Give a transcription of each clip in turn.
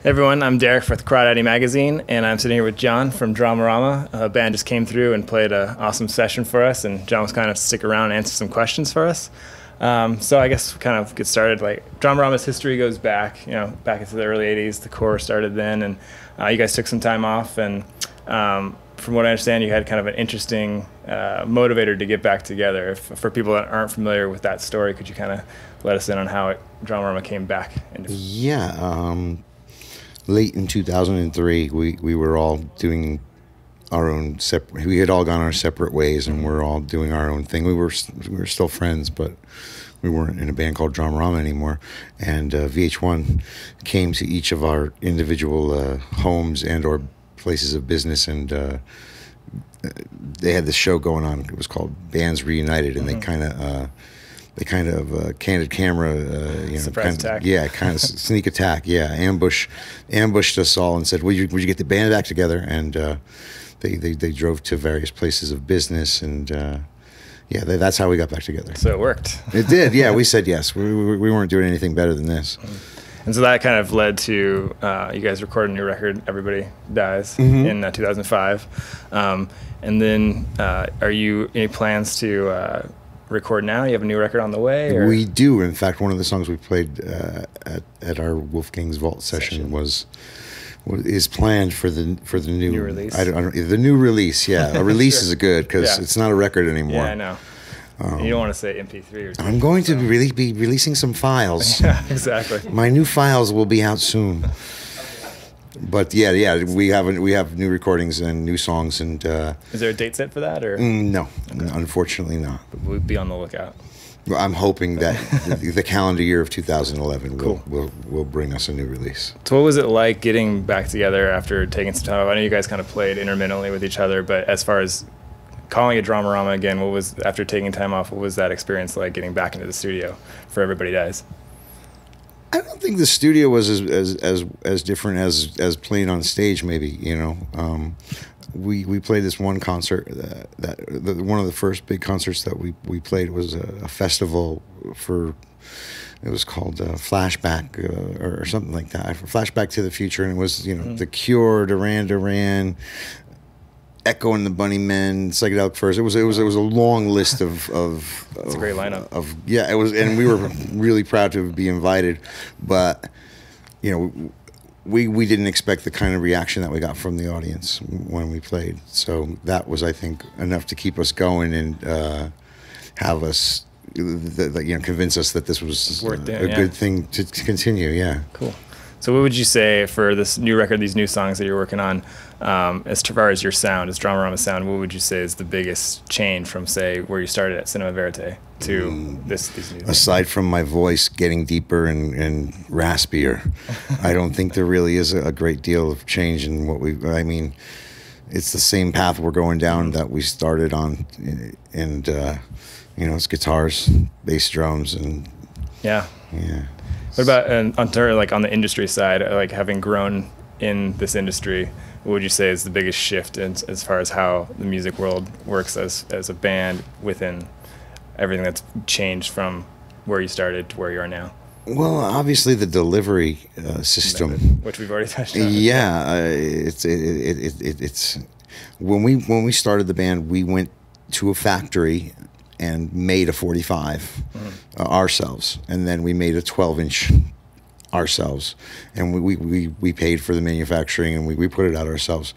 Hey everyone, I'm Derek with Crawdaddy Magazine, and I'm sitting here with John from Dramarama. A band just came through and played an awesome session for us, and John was kind of stick around and answer some questions for us. So I guess kind of get started. Like Dramarama's history goes back, back into the early '80s. The core started then, and you guys took some time off. And from what I understand, you had kind of an interesting motivator to get back together. For people that aren't familiar with that story, could you kind of let us in on how Dramarama came back? Late in 2003, we were all doing our own separate. We had all gone our separate ways, and we're all doing our own thing. We were still friends, but we weren't in a band called Dramarama anymore. And VH1 came to each of our individual homes and or places of business, and they had this show going on. It was called Bands Reunited, and they kind of candid camera, surprise attack. Kind of sneak attack. Ambushed us all and said, "Would you get the band back together?" And they drove to various places of business, and that's how we got back together. So it worked. It did. Yeah, we said yes. We weren't doing anything better than this. And so that kind of led to you guys recording a new record, Everybody Dies, in 2005. And then are you any plans to record now? You have a new record on the way? Or? We do. In fact, one of the songs we played at our Wolfgang's Vault session is planned for the new release. The new release. Yeah, a release Sure. is good because it's not a record anymore. Yeah, I know. You don't want to say MP3 or something. I'm going to really be releasing some files. Yeah, exactly. My new files will be out soon. But we have new recordings and new songs, and is there a date set for that, or no? Okay. Unfortunately not. We'll be on the lookout. Well, I'm hoping that the calendar year of 2011 will bring us a new release. So what was it like getting back together after taking some time off? I know you guys kind of played intermittently with each other, but as far as calling it Dramarama again, after taking time off, what was that experience like getting back into the studio for Everybody Dies? I don't think the studio was as different as playing on stage. Maybe we played this one concert one of the first big concerts that we played was a festival for. It was called Flashback or something like that. Flashback to the Future, and it was The Cure, Duran Duran, Echo and the Bunnymen, Psychedelic Furs. It was a long list of It's a great lineup. It was, and we were really proud to be invited, but we didn't expect the kind of reaction that we got from the audience when we played. So that was, I think, enough to keep us going and have us convince us that this was a good thing to continue. Yeah. Cool. So what would you say for this new record, these new songs that you're working on, as far as your sound, as Dramarama's sound, what would you say is the biggest change from, say, where you started at Cinema Verite to these new things? Aside from my voice getting deeper and raspier, I don't think there really is a great deal of change in what it's the same path we're going down that we started on, and it's guitars, bass drums, and yeah. What about on the industry side, like having grown in this industry, what would you say is the biggest shift as far as how the music world works as a band within everything that's changed from where you started to where you are now? Well, obviously the delivery system, which we've already touched on. Yeah, it's when we started the band, we went to a factory and made a 45 ourselves, and then we made a 12-inch ourselves, and we paid for the manufacturing, and we put it out ourselves.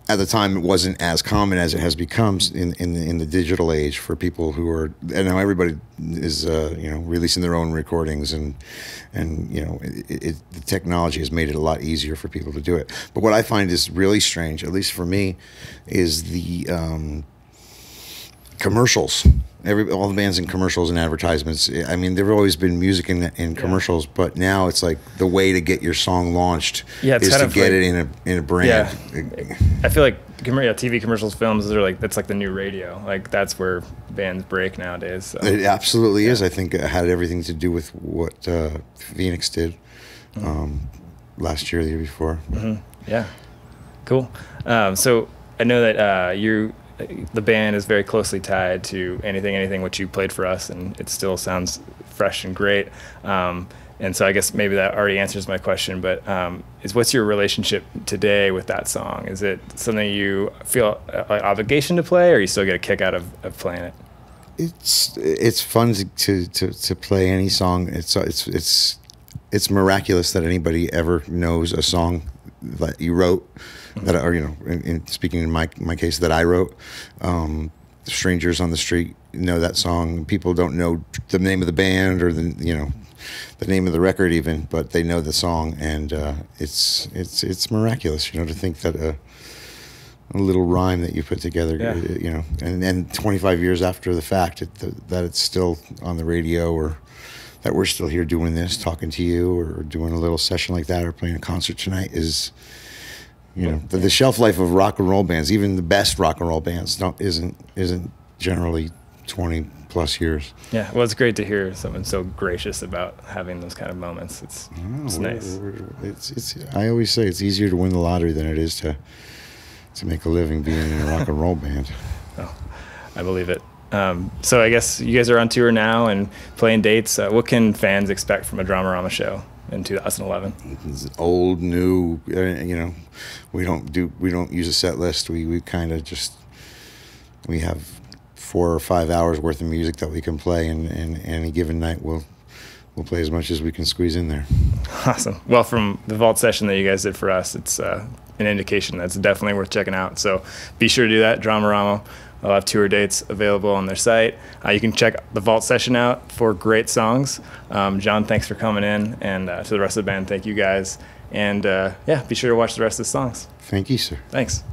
At the time, it wasn't as common as it has become in the digital age for people who are, and now everybody is releasing their own recordings, and the technology has made it a lot easier for people to do it. But what I find is really strange, at least for me, is the commercials. All the bands in commercials and advertisements. I mean, there've always been music in commercials, but now it's like the way to get your song launched is to get it in a brand. Yeah. I feel like TV commercials, films, that's like the new radio. Like that's where bands break nowadays. So. It absolutely is. I think it had everything to do with what Phoenix did last year, the year before. Yeah, cool. So I know that the band is very closely tied to anything which you played for us, and it still sounds fresh and great. And so I guess maybe that already answers my question, but what's your relationship today with that song? Is it something you feel like obligation to play, or you still get a kick out of playing it? It's fun to play any song. It's miraculous that anybody ever knows a song that you wrote, that, or, you know, speaking in my case, that I wrote. Strangers on the street know that song. People don't know the name of the band or the name of the record even, but they know the song, and it's miraculous, you know, to think that a little rhyme that you put together, you know, and 25 years after the fact, that it's still on the radio, or that we're still here doing this, talking to you, or doing a little session like that, or playing a concert tonight is, you know, the shelf life of rock and roll bands, even the best rock and roll bands, isn't generally 20 plus years. Yeah, well, it's great to hear someone so gracious about having those kind of moments. It's nice. I always say it's easier to win the lottery than it is to make a living being in a rock and roll band. Oh, I believe it. So I guess you guys are on tour now and playing dates. What can fans expect from a Dramarama show in 2011? It's old, new. You know, we don't use a set list. We kind of just, we have 4 or 5 hours worth of music that we can play, and any given night we'll play as much as we can squeeze in there. Awesome. Well, from the vault session that you guys did for us, it's an indication that's definitely worth checking out. So be sure to do that. Dramarama. They'll have tour dates available on their site. You can check the vault session out for great songs. John, thanks for coming in, and to the rest of the band, thank you guys. And yeah, be sure to watch the rest of the songs. Thank you, sir. Thanks.